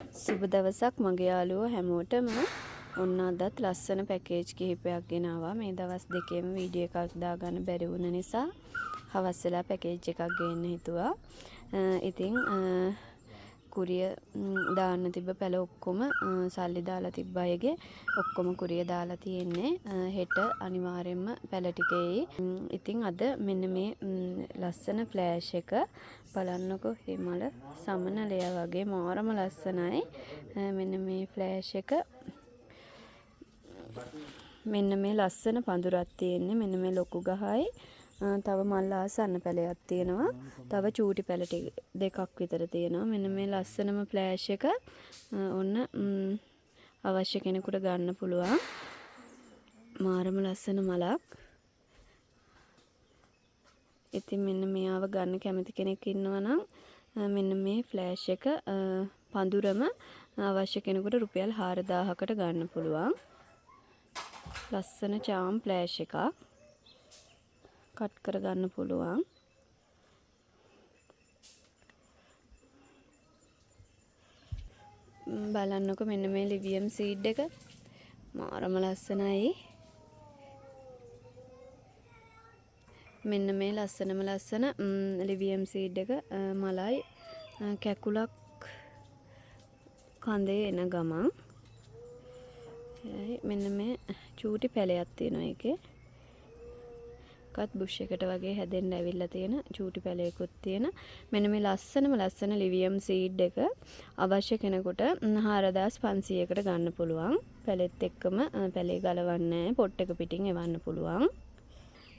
සුබ දවසක් මගේ යාළුවෝ හැමෝටම. ඔන්න අදත් ලස්සන පැකේජ් කිහිපයක් ගෙනාවා. මේ දවස් දෙකේම වීඩියෝ එකක් දාගන්න බැරි වුණ නිසා හවස් වෙලා පැකේජ් එකක් ගේන්න හිතුවා. ඉතින් කුරිය දාන්න තිබ්බ පැල ඔක්කොම සල්ලි දාලා තිබ්බ අයගේ ඔක්කොම කුරිය දාලා තියෙන්නේ. හෙට අනිවාර්යයෙන්ම පැල ටික එයි. ඉතින් අද මෙන්න මේ ලස්සන ෆ්ලෑෂ් එක බලන්නකෝ. හිමල සමනලය වගේ මාරම ලස්සනයි. මෙන්න මේ ෆ්ලෑෂ් එක මෙන්න මේ ලස්සන පඳුරක් තියෙන්නේ. මෙන්න මේ ලොකු ගහයි තව මල් ආසන්න පැලයක් තියෙනවා. තව චූටි පැල දෙකක් විතර තියෙනවා. මෙන්න මේ ලස්සනම ෆ්ලෑෂ් එක ඔන්න අවශ්‍ය කෙනෙකුට ගන්න පුළුවන්. මාරම ලස්සන මලක්. ඉතින් මෙන්න මෙයාව ගන්න කැමති කෙනෙක් ඉන්නවා නම් මෙන්න මේ ෆ්ලෑෂ් එක පඳුරම අවශ්‍ය කෙනෙකුට රුපියල් 4000කට ගන්න පුළුවන්. ලස්සන චාම් ෆ්ලෑෂ් එකක්. කට් කර ගන්න පුළුවන්. බලන්නකො මෙන්න මේ ලිවියම් සීඩ් එක මාරම ලස්සනයි. මෙන්න මේ ලස්සනම ලස්සන ලිවියම් සීඩ් එක මලයි කැකුලක් කඳේ එන ගමන් මෙන්න මේ චූටි පැලයක් තියෙනවා ඒකේ. කත් බුෂ් එකට වගේ හැදෙන්න ඇවිල්ලා තියෙන චූටි පැලයකුත් තියෙන. මෙන්න මේ ලස්සන ලිවියම් සීඩ් එක අවශ්‍ය කෙනෙකුට 4500කට ගන්න පුළුවන්. පැලෙත් එක්කම පැලේ ගලවන්නේ නැහැ. පොට් එක පිටින් එවන්න පුළුවන්.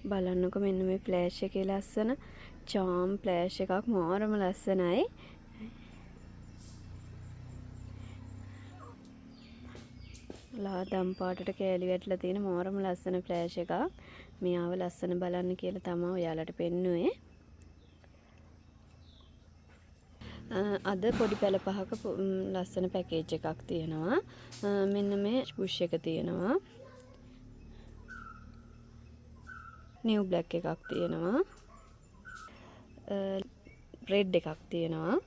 බලන්නකො මෙන්න මේ ෆ්ලෑෂ් එකේ ලස්සන චාම් ෆ්ලෑෂ් එකක් මාරම ලස්සනයි. ලාදම් පාටට කෑලි වැටලා තියෙන මාරම ලස්සන ෆ්ලෑෂ් එකක්. මෙයාව ලස්සන බලන්න කියලා තමයි ඔයාලට පෙන්නුවේ. අද පොඩි පැල පහක ලස්සන පැකේජ් එකක් තියෙනවා. මෙන්න මේ බුෂ් එක තියෙනවා. නිව් බ්ලැක් එකක් තියෙනවා. රෙඩ් එකක් තියෙනවා.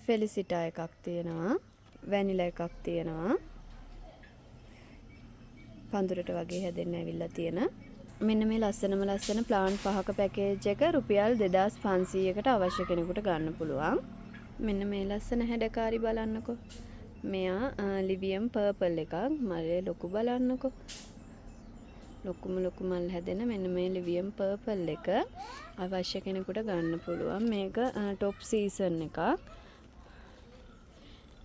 ෆෙලිසිටා එකක් තියෙනවා. වැනිලා එකක් තියෙනවා. පඳුරට වගේ හැදෙන්න ඇවිල්ලා තියෙන. මෙන්න මේ ලස්සන ප්ලාන්ට් පහක පැකේජ් එක රුපියල් 2500කට අවශ්‍ය කෙනෙකුට ගන්න පුළුවන්. මෙන්න මේ ලස්සන හැඩකාරි බලන්නකෝ. මෙයා ලිවියම් පර්පල් එකක්. මලේ ලොකු බලන්නකෝ. ලොකු මල් හැදෙන මෙන්න මේ ලිවියම් පර්පල් එක අවශ්‍ය කෙනෙකුට ගන්න පුළුවන්. මේක টොප් සීසන් එකක්.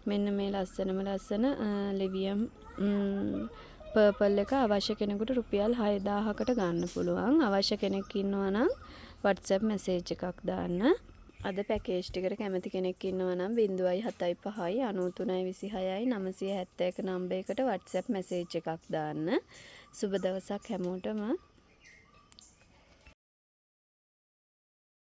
මෙන්න මේ ලස්සන ලිවියම් පර්පල් එක අවශ්‍ය කෙනෙකුට රුපියල් 6000කට ගන්න පුළුවන්. අවශ්‍ය කෙනෙක් ඉන්නවා නම් WhatsApp මැසේජ් එකක් දාන්න. අද පැකේජ් ටිකට කැමති කෙනෙක් ඉන්නවා නම් 075 9326 971 නම්බරයකට WhatsApp මැසේජ් එකක් දාන්න. සුබ දවසක් හැමෝටම.